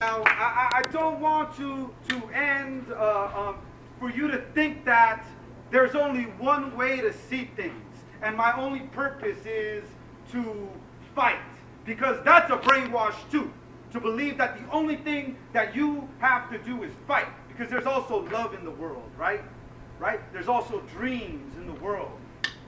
Now, I don't want to end for you to think that there's only one way to see things, and my only purpose is to fight, because that's a brainwash too, to believe that the only thing that you have to do is fight, because there's also love in the world, right? Right? There's also dreams in the world,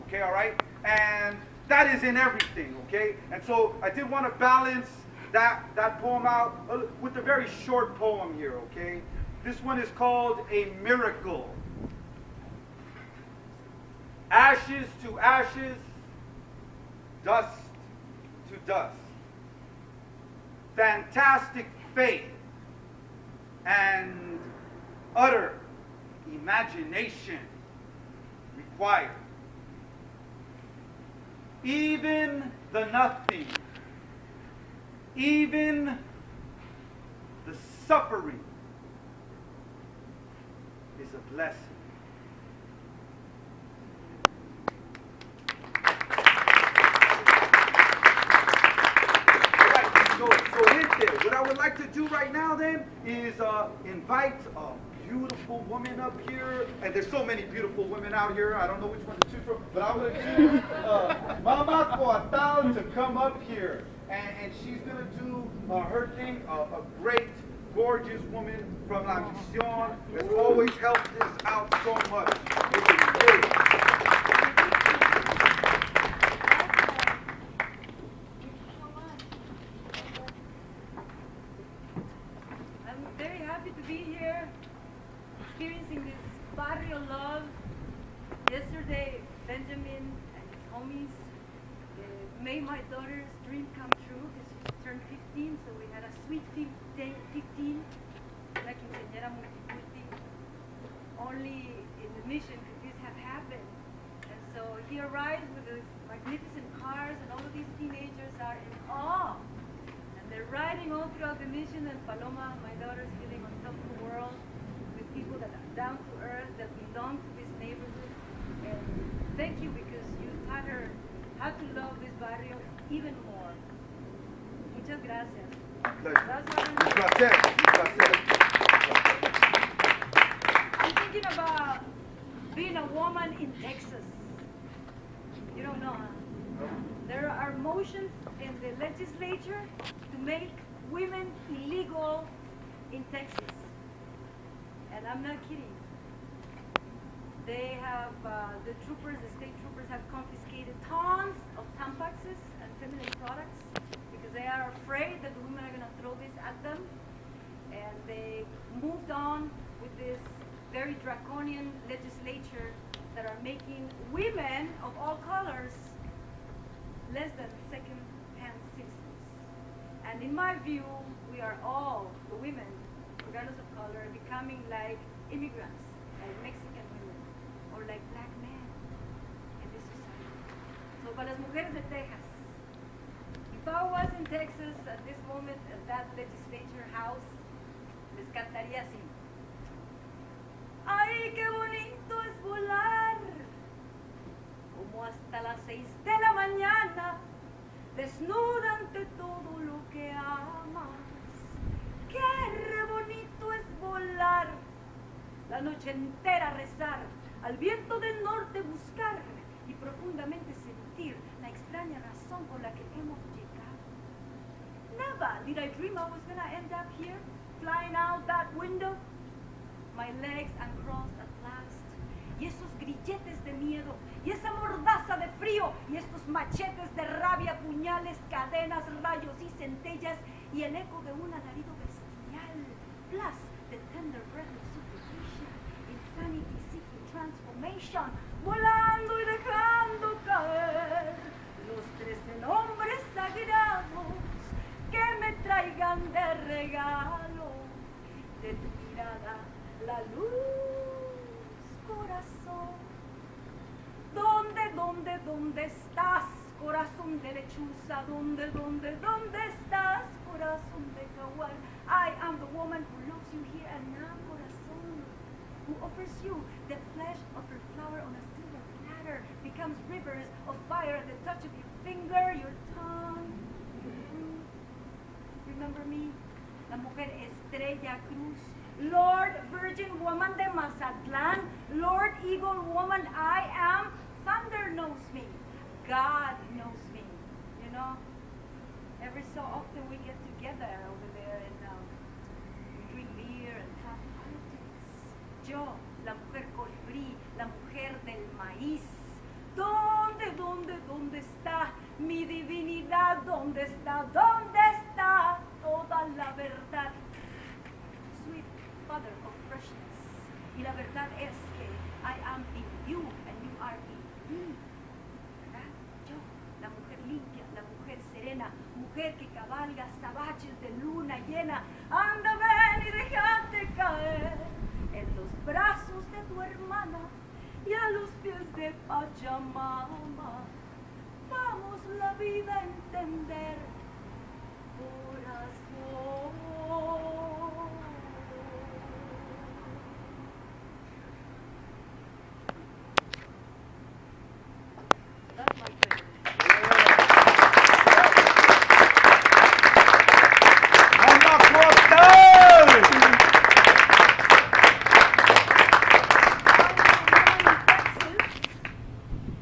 okay, all right? And that is in everything, okay? And so I did want to balance that poem out with a very short poem here, okay? This one is called A Miracle. Ashes to ashes, dust to dust. Fantastic faith and utter imagination required. Even the nothing, even the suffering is a blessing. All right, so gente, what I would like to do right now then is invite a beautiful woman up here, and there's so many beautiful women out here, I don't know which one to choose from, but I'm going to choose Mamacoatl to come up here. And she's going to do her thing, a great, gorgeous woman from La Mission that's always helped us out so much. It is great. I'm very happy to be here, experiencing this barrio love. Yesterday, Benjamin and his homies made my daughter's dream come true because she turned 15, so we had a sweet 15, una quinceañera multiculti. Only in the mission could this have happened. And so he arrived with these magnificent cars, and all of these teenagers are in awe. And they're riding all throughout the mission, and Paloma, my daughter, is feeling on top of the world with people that are down to earth, that belong to this neighborhood. And thank you, because you taught her how to love this barrio even more. Muchas gracias. I'm thinking about being a woman in Texas. You don't know, huh? There are motions in the legislature to make women illegal in Texas. And I'm not kidding. They have, the troopers, the state troopers have confiscated tons of Tampaxes and feminine products because they are afraid that the women are going to throw this at them. And they moved on with this very draconian legislature that are making women of all colors less than second-hand citizens. And in my view, we are all, the women, regardless of color, becoming like immigrants, like Mexican women, or like black men in this society. So, para las mujeres de Texas, if I was in Texas at this moment at that legislature house, les cantaría así. ¡Ay, qué bonito es volar! Como hasta las 6 de la mañana, desnuda ante todo lo que amas. ¡Qué re bonito es volar! La noche entera rezar, al viento del norte buscar y profundamente sentir la extraña razón por la que hemos llegado. Never did I dream I was gonna end up here, flying out that window. My legs uncrossed at last. Y esos grilletes de miedo, y esa mordaza de frío, y estos machetes de rabia, puñales, cadenas, rayos y centellas, y el eco de un alarido bestial, plus the tender breath of superstition, insanity seeking transformation, volando y dejando caer los 13 nombres sagrados que me traigan de regalo de tu mirada la luz, corazón. ¿Dónde estás, corazón de lechuza? ¿Dónde estás, corazón de jaguar? I am the woman who loves you here and now, corazón, who offers you the flesh of her flower on a silver platter, becomes rivers of fire at the touch of your finger, your tongue, your fruit. Remember me? la mujer Estrella Cruz, Lord Virgin Woman de Mazatlán, Lord Eagle Woman I am, Thunder knows me, God knows me, you know. Every so often we get together over there and we drink beer and talk politics. Yo, la mujer colibrí, la mujer del maíz. ¿Dónde está mi divinidad? ¿Dónde está toda la verdad? Sweet Father of freshness. Y la verdad es que I am in you and you are in me. ¿Verdad? Yo, la mujer limpia, la mujer serena, mujer que cabalga sabaches de luna llena. Anda, ven y déjate caer en los brazos de tu hermana y a los pies de Pachamama. Vamos la vida a entender, corazón. That's my favorite.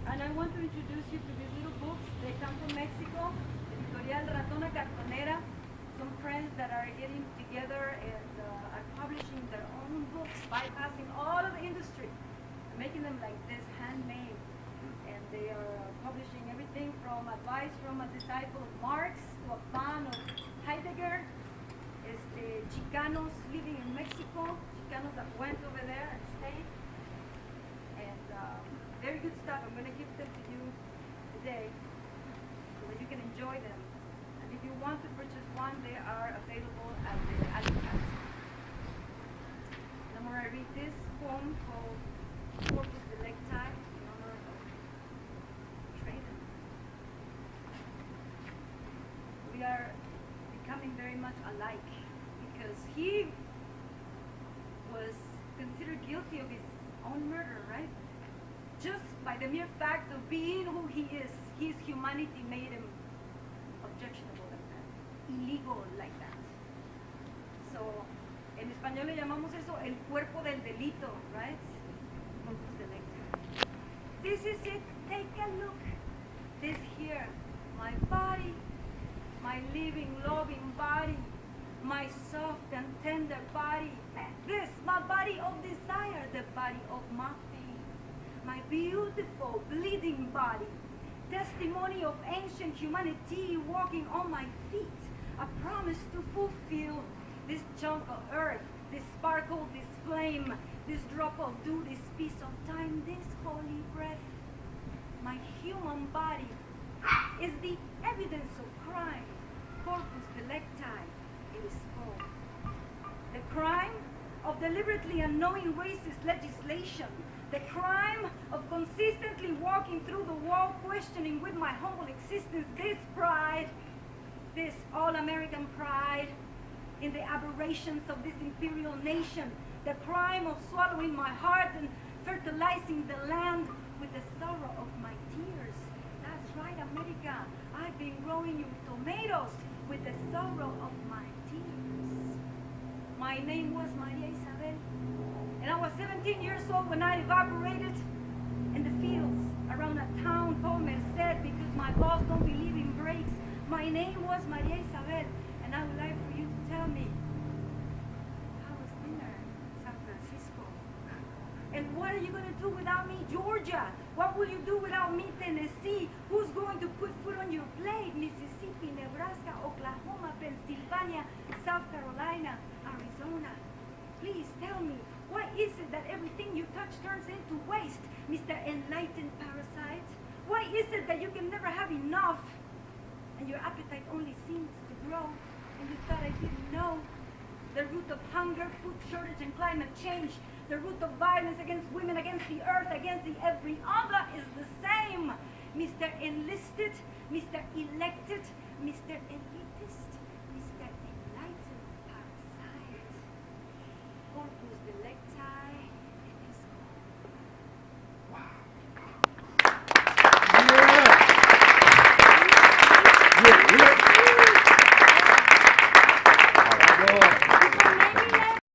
And I want to introduce you to these little books. They come from Mexico. Editorial Ratona Cartonera. Some friends that are getting together and are publishing their own books, bypassing all of the industry, and making them like this, handmade. And they are publishing everything from advice from a disciple of Marx to a fan of Heidegger. Chicanos living in Mexico, Chicanos that went over there and stayed. And very good stuff. I'm going to give them to you today so that you can enjoy them. And if you want to purchase one, they are available at the Alcatraz. And I'm going to read this poem called Corpus Delecti in honor of Trajan. We are becoming very much alike because he was considered guilty of his own murder, right? Just by the mere fact of being who he is, his humanity made him objectionable like that, illegal like that. So, en español le llamamos eso el cuerpo del delito, right? Corpus delicti. This is it, take a look. This here, my body, my living, loving body, my soft and tender body. This, my body of desire, the body of my pain. My beautiful, bleeding body. Testimony of ancient humanity walking on my feet. A promise to fulfill this chunk of earth, this sparkle, this flame, this drop of dew, this piece of time, this holy breath. My human body is the evidence of crime. Corpus delicti, it is called. The crime of deliberately unknowing racist legislation. The crime of consistently walking through the wall, questioning with my humble existence this pride, this all-American pride in the aberrations of this imperial nation. The crime of swallowing my heart and fertilizing the land with the sorrow of my tears. That's right, America. I've been growing your tomatoes with the sorrow of my tears. My name was Maria Isabel, and I was 17 years old when I evaporated in the fields around a town called Merced because my boss don't believe in breaks. My name was Maria Isabel, and I would like for you to tell me, how was dinner in San Francisco? And what are you going to do without me, Georgia? What will you do without me, Tennessee? Who's going to put food on your plate? Mississippi, Nebraska, Oklahoma, Pennsylvania, South Carolina, Arizona. Please tell me, why is it that everything you touch turns into waste, Mr. Enlightened Parasite? Why is it that you can never have enough and your appetite only seems to grow and you thought I didn't know? The root of hunger, food shortage, and climate change, the root of violence against women, against the earth, against the every other is the same. Mr. Enlisted, Mr. Elected, Mr. Elitist, Mr. Enlightened Parasite. Corpus delicti,